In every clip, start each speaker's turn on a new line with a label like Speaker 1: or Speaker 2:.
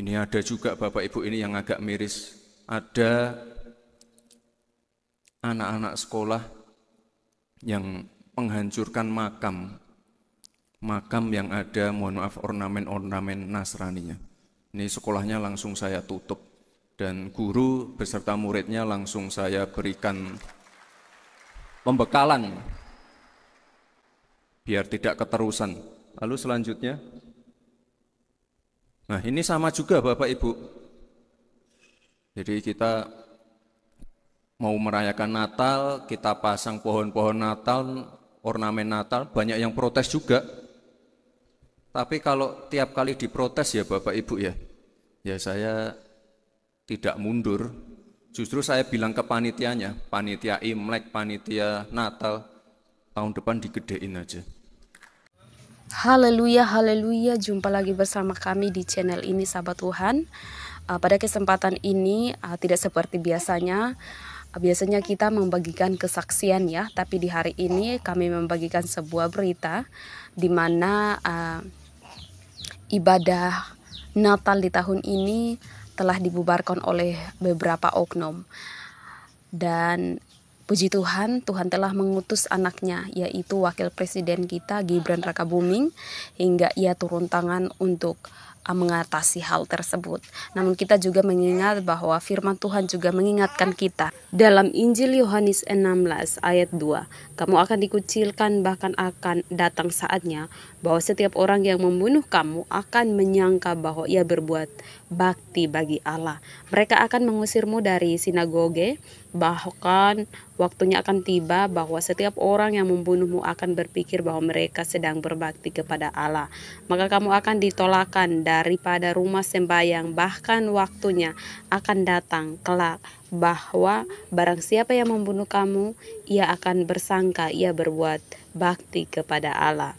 Speaker 1: Ini ada juga Bapak Ibu ini yang agak miris. Ada anak-anak sekolah yang menghancurkan makam yang ada, mohon maaf, ornamen-ornamen Nasraninya. Ini sekolahnya langsung saya tutup dan guru beserta muridnya langsung saya berikan pembekalan biar tidak keterusan. Lalu selanjutnya, nah ini sama juga Bapak Ibu. Jadi kita mau merayakan Natal, kita pasang pohon-pohon Natal, ornamen Natal, banyak yang protes juga. Tapi kalau tiap kali diprotes ya Bapak Ibu ya saya tidak mundur. Justru saya bilang ke panitianya, panitia Imlek, panitia Natal, tahun depan digedein aja.
Speaker 2: Haleluya, haleluya, jumpa lagi bersama kami di channel ini sahabat Tuhan. Pada kesempatan ini tidak seperti biasanya. Biasanya kita membagikan kesaksian ya, tapi di hari ini kami membagikan sebuah berita di mana ibadah Natal di tahun ini telah dibubarkan oleh beberapa oknum. Dan puji Tuhan, Tuhan telah mengutus anaknya, yaitu Wakil Presiden kita Gibran Rakabuming, hingga ia turun tangan untuk mengatasi hal tersebut. Namun kita juga mengingat bahwa firman Tuhan juga mengingatkan kita dalam Injil Yohanes 16 ayat 2, kamu akan dikucilkan, bahkan akan datang saatnya bahwa setiap orang yang membunuh kamu akan menyangka bahwa ia berbuat bakti bagi Allah. Mereka akan mengusirmu dari sinagoge, bahkan waktunya akan tiba bahwa setiap orang yang membunuhmu akan berpikir bahwa mereka sedang berbakti kepada Allah. Maka kamu akan ditolakkan daripada rumah sembahyang, bahkan waktunya akan datang kelak bahwa barang siapa yang membunuh kamu, ia akan bersangka ia berbuat bakti kepada Allah.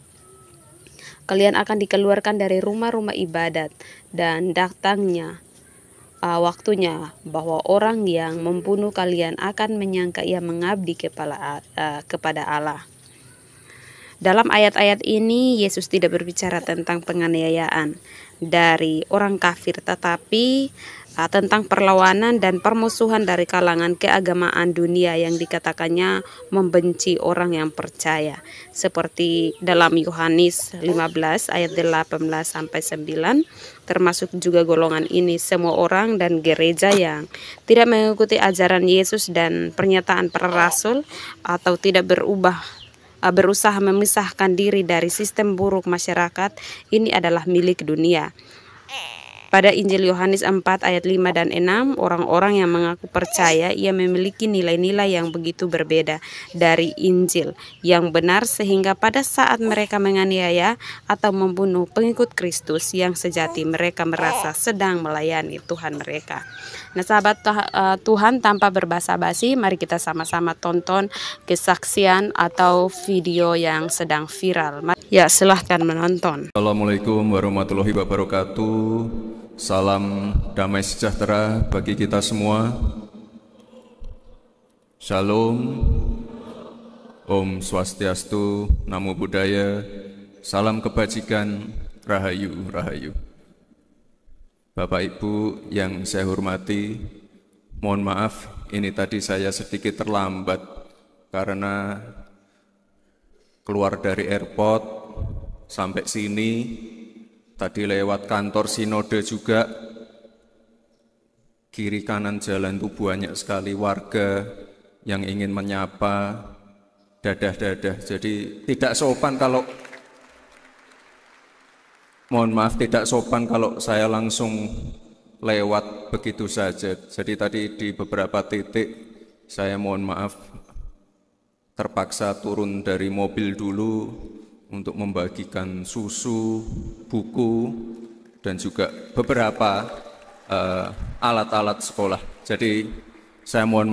Speaker 2: Kalian akan dikeluarkan dari rumah-rumah ibadat dan datangnya waktunya bahwa orang yang membunuh kalian akan menyangka ia mengabdi kepada Allah. Dalam ayat-ayat ini Yesus tidak berbicara tentang penganiayaan dari orang kafir, tetapi tentang perlawanan dan permusuhan dari kalangan keagamaan dunia yang dikatakannya membenci orang yang percaya. Seperti dalam Yohanes 15 ayat 18 sampai 9, termasuk juga golongan ini semua orang dan gereja yang tidak mengikuti ajaran Yesus dan pernyataan para rasul atau tidak berusaha memisahkan diri dari sistem buruk masyarakat ini adalah milik dunia. Pada Injil Yohanes 4 ayat 5 dan 6, orang-orang yang mengaku percaya ia memiliki nilai-nilai yang begitu berbeda dari Injil yang benar, sehingga pada saat mereka menganiaya atau membunuh pengikut Kristus yang sejati, mereka merasa sedang melayani Tuhan mereka. Nah sahabat Tuhan, tanpa berbasa-basi, mari kita sama-sama tonton kesaksian atau video yang sedang viral. Ya, silahkan menonton.
Speaker 1: Assalamualaikum warahmatullahi wabarakatuh. Salam damai sejahtera bagi kita semua. Shalom, Om Swastiastu, Namo Buddhaya, salam kebajikan, Rahayu, Rahayu. Bapak Ibu yang saya hormati, mohon maaf ini tadi saya sedikit terlambat karena keluar dari airport sampai sini. Tadi lewat kantor sinode juga, kiri kanan jalan itu banyak sekali warga yang ingin menyapa, dadah-dadah. Jadi tidak sopan kalau, mohon maaf, tidak sopan kalau saya langsung lewat begitu saja. Jadi tadi di beberapa titik saya mohon maaf terpaksa turun dari mobil dulu untuk membagikan susu, buku, dan juga beberapa alat-alat sekolah. Jadi saya mohon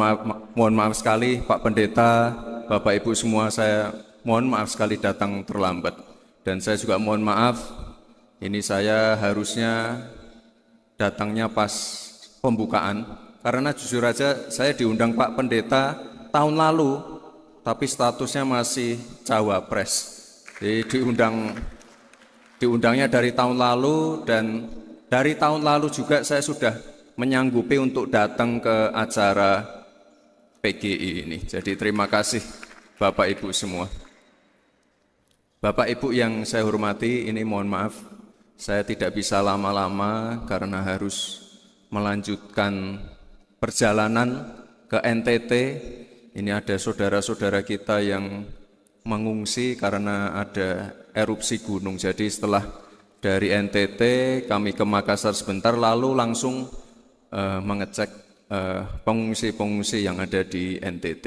Speaker 1: maaf sekali Pak Pendeta, Bapak Ibu semua, saya mohon maaf sekali datang terlambat. Dan saya juga mohon maaf, ini saya harusnya datangnya pas pembukaan, karena jujur aja saya diundang Pak Pendeta tahun lalu, tapi statusnya masih cawapres. Jadi diundangnya dari tahun lalu dan dari tahun lalu juga saya sudah menyanggupi untuk datang ke acara PGI ini. Jadi terima kasih Bapak Ibu semua. Bapak Ibu yang saya hormati, ini mohon maaf, saya tidak bisa lama-lama karena harus melanjutkan perjalanan ke NTT. Ini ada saudara-saudara kita yang mengungsi karena ada erupsi gunung. Jadi setelah dari NTT kami ke Makassar sebentar, lalu langsung mengecek pengungsi-pengungsi yang ada di NTT.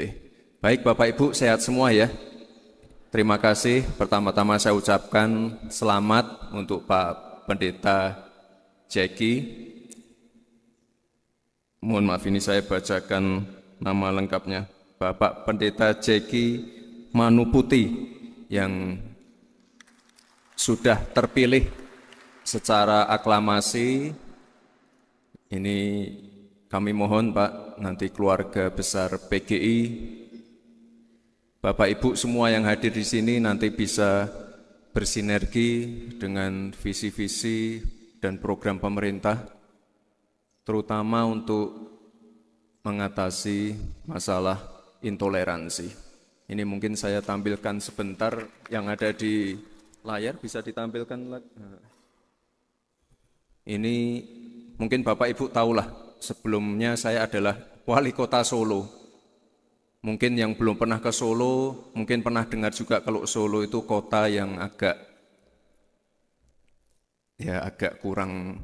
Speaker 1: Baik Bapak Ibu, sehat semua ya. Terima kasih. Pertama-tama saya ucapkan selamat untuk Pak Pendeta Jeki. Mohon maaf, ini saya bacakan nama lengkapnya. Bapak Pendeta Jeki Manuputi yang sudah terpilih secara aklamasi. Ini kami mohon Pak, nanti keluarga besar PGI, Bapak Ibu semua yang hadir di sini nanti bisa bersinergi dengan visi-visi dan program pemerintah, terutama untuk mengatasi masalah intoleransi. Ini mungkin saya tampilkan sebentar yang ada di layar, bisa ditampilkan lagi. Ini mungkin Bapak Ibu tahulah, sebelumnya saya adalah wali kota Solo. Mungkin yang belum pernah ke Solo, mungkin pernah dengar juga kalau Solo itu kota yang agak kurang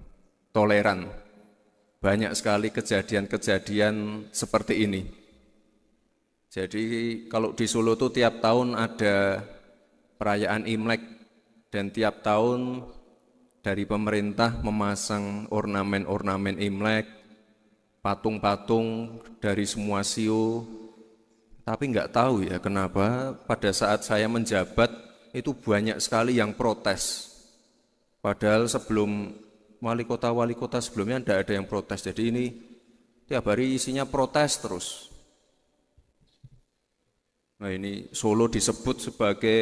Speaker 1: toleran. Banyak sekali kejadian-kejadian seperti ini. Jadi kalau di Solo itu tiap tahun ada perayaan Imlek dan tiap tahun dari pemerintah memasang ornamen-ornamen Imlek, patung-patung dari semua sio. Tapi nggak tahu ya kenapa pada saat saya menjabat itu banyak sekali yang protes. Padahal sebelum wali kota sebelumnya tidak ada yang protes. Jadi ini tiap hari isinya protes terus. Nah ini Solo disebut sebagai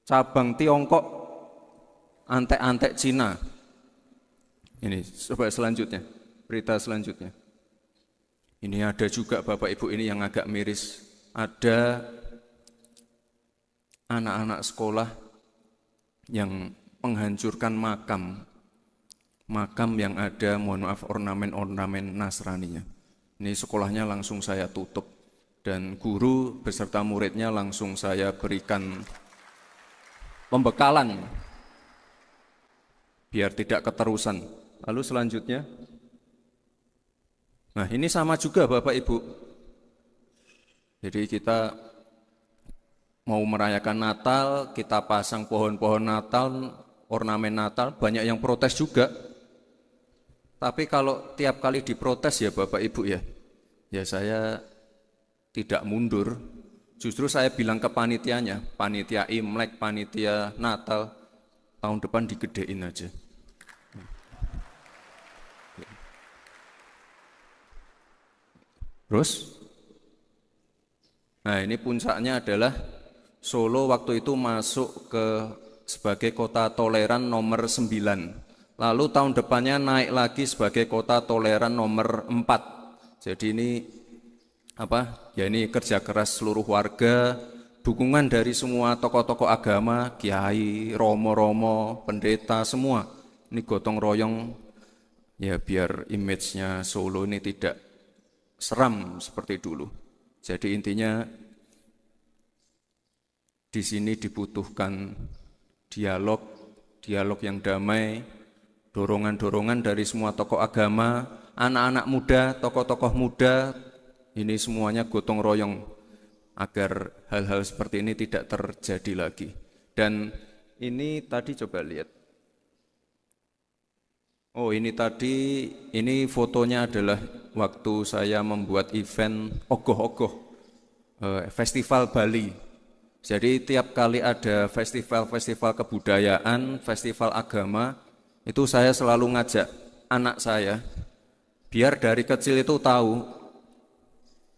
Speaker 1: cabang Tiongkok antek-antek Cina. Ini coba selanjutnya, berita selanjutnya. Ini ada juga Bapak Ibu ini yang agak miris. Ada anak-anak sekolah yang menghancurkan makam yang ada, mohon maaf, ornamen-ornamen Nasraninya. Ini sekolahnya langsung saya tutup dan guru beserta muridnya langsung saya berikan pembekalan biar tidak keterusan. Lalu selanjutnya, nah ini sama juga Bapak Ibu. Jadi kita mau merayakan Natal, kita pasang pohon-pohon Natal, ornamen Natal, banyak yang protes juga. Tapi kalau tiap kali diprotes ya Bapak Ibu ya saya tidak mundur. Justru saya bilang ke panitianya, panitia Imlek, panitia Natal, tahun depan digedein aja. Terus, nah ini puncaknya adalah Solo waktu itu masuk sebagai kota toleran nomor 9. Lalu tahun depannya naik lagi sebagai kota toleran nomor 4. Jadi ini ini kerja keras seluruh warga, dukungan dari semua tokoh-tokoh agama, kiai, romo-romo, pendeta, semua. Ini gotong royong ya biar image-nya Solo ini tidak seram seperti dulu. Jadi intinya di sini dibutuhkan dialog yang damai, dorongan-dorongan dari semua tokoh agama, anak-anak muda, tokoh-tokoh muda, ini semuanya gotong royong agar hal-hal seperti ini tidak terjadi lagi. Dan ini tadi coba lihat. Oh ini fotonya adalah waktu saya membuat event Ogoh-Ogoh, Festival Bali. Jadi tiap kali ada festival-festival kebudayaan, festival agama, itu saya selalu ngajak anak saya, biar dari kecil itu tahu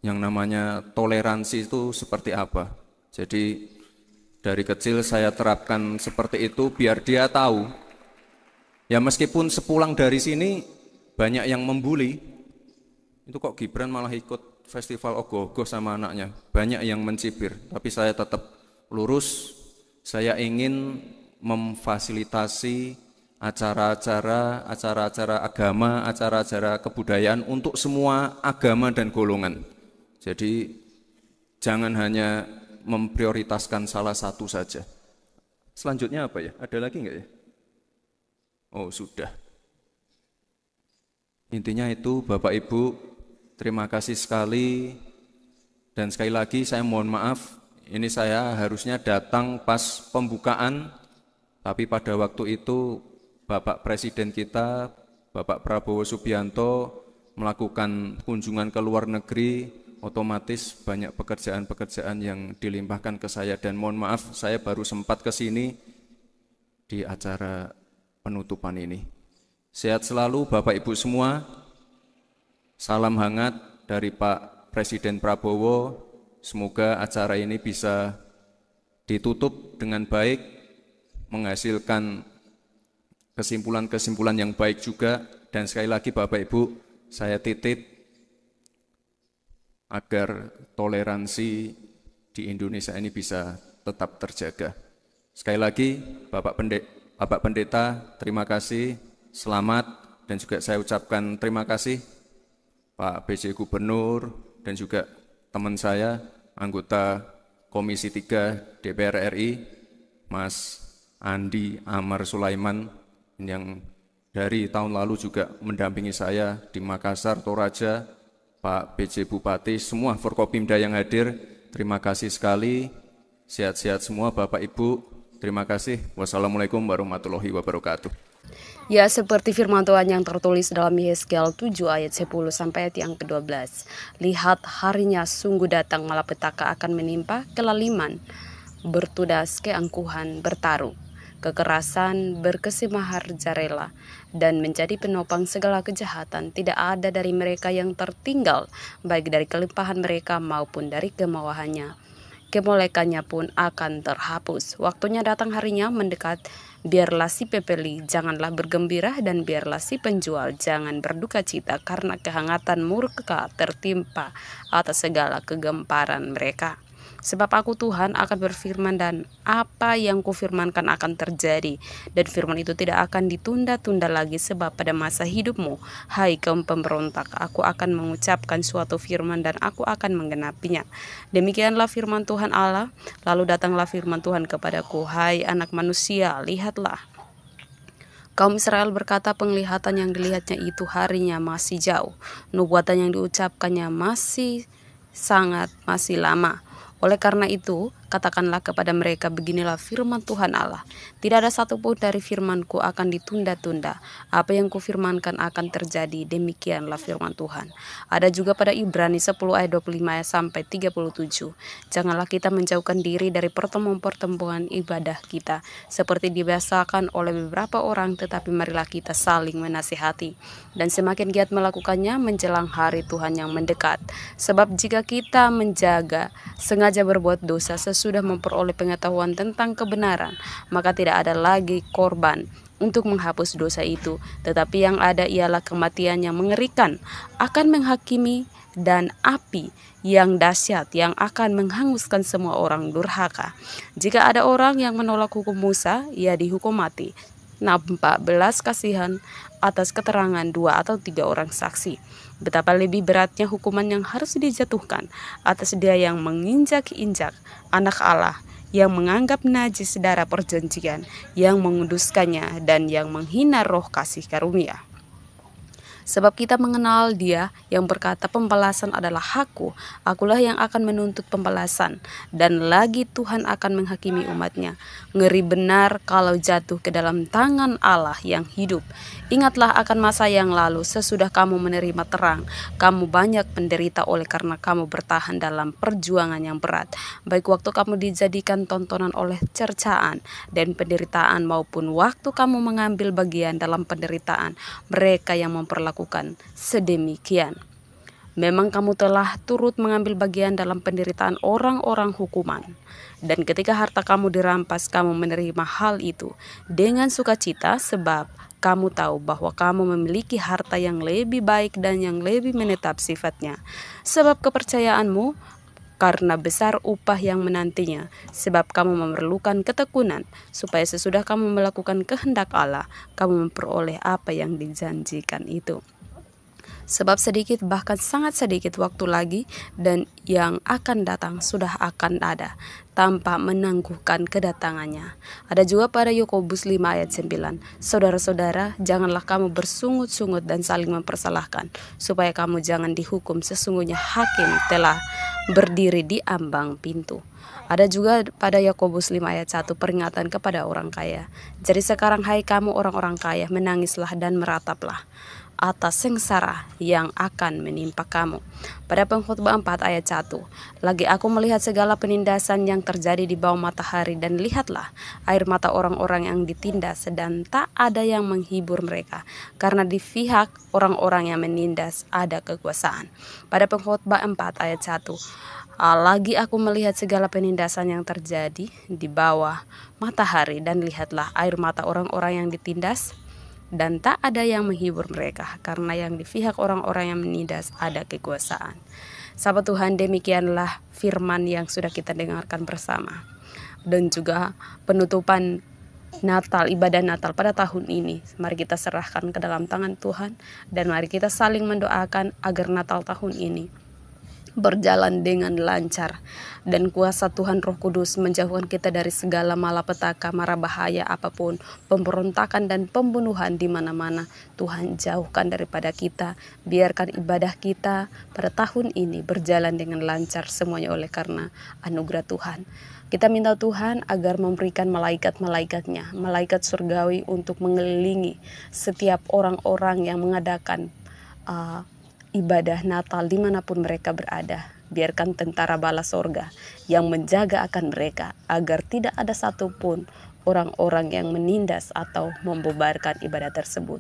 Speaker 1: yang namanya toleransi itu seperti apa. Jadi dari kecil saya terapkan seperti itu biar dia tahu Ya meskipun sepulang dari sini banyak yang membuli, itu kok Gibran malah ikut festival ogoh-ogoh sama anaknya, banyak yang mencibir, tapi saya tetap lurus. Saya ingin memfasilitasi acara-acara agama, acara-acara kebudayaan untuk semua agama dan golongan. Jadi jangan hanya memprioritaskan salah satu saja. Selanjutnya apa ya? Ada lagi enggak ya? Oh, sudah. Intinya itu Bapak Ibu, terima kasih sekali. Dan sekali lagi saya mohon maaf, ini saya harusnya datang pas pembukaan, tapi pada waktu itu Bapak Presiden kita, Bapak Prabowo Subianto melakukan kunjungan ke luar negeri, otomatis banyak pekerjaan-pekerjaan yang dilimpahkan ke saya, dan mohon maaf saya baru sempat ke sini di acara penutupan ini. Sehat selalu Bapak Ibu semua. Salam hangat dari Pak Presiden Prabowo. Semoga acara ini bisa ditutup dengan baik, menghasilkan kesimpulan-kesimpulan yang baik juga. Dan sekali lagi Bapak Ibu, saya titip agar toleransi di Indonesia ini bisa tetap terjaga. Sekali lagi Bapak Pendeta, terima kasih, selamat, dan juga saya ucapkan terima kasih Pak PJ Gubernur dan juga teman saya, anggota Komisi 3 DPR RI, Mas Andi Amar Sulaiman, yang dari tahun lalu juga mendampingi saya di Makassar, Toraja, Pak PJ Bupati, semua Forkopimda yang hadir, terima kasih sekali, sehat-sehat semua Bapak Ibu, terima kasih. Wassalamualaikum warahmatullahi wabarakatuh.
Speaker 2: Ya, seperti firman Tuhan yang tertulis dalam Yeskel 7 ayat 10 sampai ayat yang ke-12. Lihat, harinya sungguh datang, malapetaka akan menimpa kelaliman, bertudas keangkuhan, bertaruh, kekerasan, berkesimaharjarela, dan menjadi penopang segala kejahatan. Tidak ada dari mereka yang tertinggal, baik dari kelimpahan mereka maupun dari kemewahannya. Kemolekannya pun akan terhapus. Waktunya datang, harinya mendekat. Biarlah si pembeli janganlah bergembira, dan biarlah si penjual jangan berduka cita, karena kehangatan murka tertimpa atas segala kegemparan mereka. Sebab aku Tuhan akan berfirman, dan apa yang kufirmankan akan terjadi, dan firman itu tidak akan ditunda-tunda lagi. Sebab pada masa hidupmu, hai kaum pemberontak, aku akan mengucapkan suatu firman dan aku akan menggenapinya. Demikianlah firman Tuhan Allah. Lalu datanglah firman Tuhan kepadaku, hai anak manusia, lihatlah. Kaum Israel berkata, penglihatan yang dilihatnya itu harinya masih jauh, nubuatan yang diucapkannya masih lama. Oleh karena itu, katakanlah kepada mereka, beginilah firman Tuhan Allah. Tidak ada satupun dari firmanku akan ditunda-tunda. Apa yang kufirmankan akan terjadi, demikianlah firman Tuhan. Ada juga pada Ibrani 10 ayat 25 sampai 37. Janganlah kita menjauhkan diri dari pertemuan-pertemuan ibadah kita, seperti dibiasakan oleh beberapa orang, tetapi marilah kita saling menasihati. Dan semakin giat melakukannya menjelang hari Tuhan yang mendekat. Sebab jika kita sengaja berbuat dosa sesudah memperoleh pengetahuan tentang kebenaran, maka tidak ada lagi korban untuk menghapus dosa itu, tetapi yang ada ialah kematian yang mengerikan akan menghakimi, dan api yang dahsyat yang akan menghanguskan semua orang durhaka. Jika ada orang yang menolak hukum Musa, ia dihukum mati. Nampak belas kasihan atas keterangan 2 atau 3 orang saksi. Betapa lebih beratnya hukuman yang harus dijatuhkan atas dia yang menginjak-injak anak Allah, yang menganggap najis darah perjanjian, yang menguduskannya, dan yang menghina roh kasih karunia. Sebab kita mengenal Dia yang berkata, pembalasan adalah hakku, akulah yang akan menuntut pembalasan, dan lagi Tuhan akan menghakimi umatnya. Ngeri benar kalau jatuh ke dalam tangan Allah yang hidup. Ingatlah akan masa yang lalu, sesudah kamu menerima terang, kamu banyak menderita oleh karena kamu bertahan dalam perjuangan yang berat, baik waktu kamu dijadikan tontonan oleh cercaan dan penderitaan, maupun waktu kamu mengambil bagian dalam penderitaan mereka yang memperlakukan sedemikian. Memang kamu telah turut mengambil bagian dalam penderitaan orang-orang hukuman, dan ketika harta kamu dirampas, kamu menerima hal itu dengan sukacita, sebab kamu tahu bahwa kamu memiliki harta yang lebih baik dan yang lebih menetap sifatnya. Sebab kepercayaanmu karena besar upah yang menantinya, sebab kamu memerlukan ketekunan, supaya sesudah kamu melakukan kehendak Allah, kamu memperoleh apa yang dijanjikan itu. Sebab sedikit, bahkan sangat sedikit waktu lagi, dan yang akan datang sudah akan ada, tanpa menangguhkan kedatangannya. Ada juga pada Yakobus 5 ayat 9, saudara-saudara, janganlah kamu bersungut-sungut dan saling mempersalahkan, supaya kamu jangan dihukum, sesungguhnya hakim telah berdiri di ambang pintu. Ada juga pada Yakobus 5 ayat 1 peringatan kepada orang kaya. Jadi sekarang hai kamu orang-orang kaya, menangislah dan merataplah atas sengsara yang akan menimpa kamu. Pada Pengkhotbah 4 ayat 1, lagi aku melihat segala penindasan yang terjadi di bawah matahari, dan lihatlah air mata orang-orang yang ditindas, dan tak ada yang menghibur mereka, karena di pihak orang-orang yang menindas ada kekuasaan. Pada Pengkhotbah 4 ayat 1, lagi aku melihat segala penindasan yang terjadi di bawah matahari, dan lihatlah air mata orang-orang yang ditindas, dan tak ada yang menghibur mereka, karena yang di pihak orang-orang yang menindas ada kekuasaan. Sahabat Tuhan, demikianlah firman yang sudah kita dengarkan bersama, dan juga penutupan Natal, ibadah Natal pada tahun ini. Mari kita serahkan ke dalam tangan Tuhan, dan mari kita saling mendoakan agar Natal tahun ini berjalan dengan lancar, dan kuasa Tuhan Roh Kudus menjauhkan kita dari segala malapetaka, mara bahaya apapun, pemberontakan dan pembunuhan di mana-mana. Tuhan jauhkan daripada kita. Biarkan ibadah kita pada tahun ini berjalan dengan lancar semuanya oleh karena anugerah Tuhan. Kita minta Tuhan agar memberikan malaikat-malaikatnya, malaikat surgawi, untuk mengelilingi setiap orang-orang yang mengadakan ibadah Natal dimanapun mereka berada. Biarkan tentara bala sorga yang menjaga akan mereka, agar tidak ada satupun orang-orang yang menindas atau membubarkan ibadah tersebut.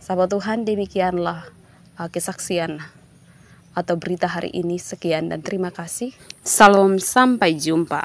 Speaker 2: Sahabat Tuhan, demikianlah kesaksian atau berita hari ini. Sekian dan terima kasih. Salam, sampai jumpa.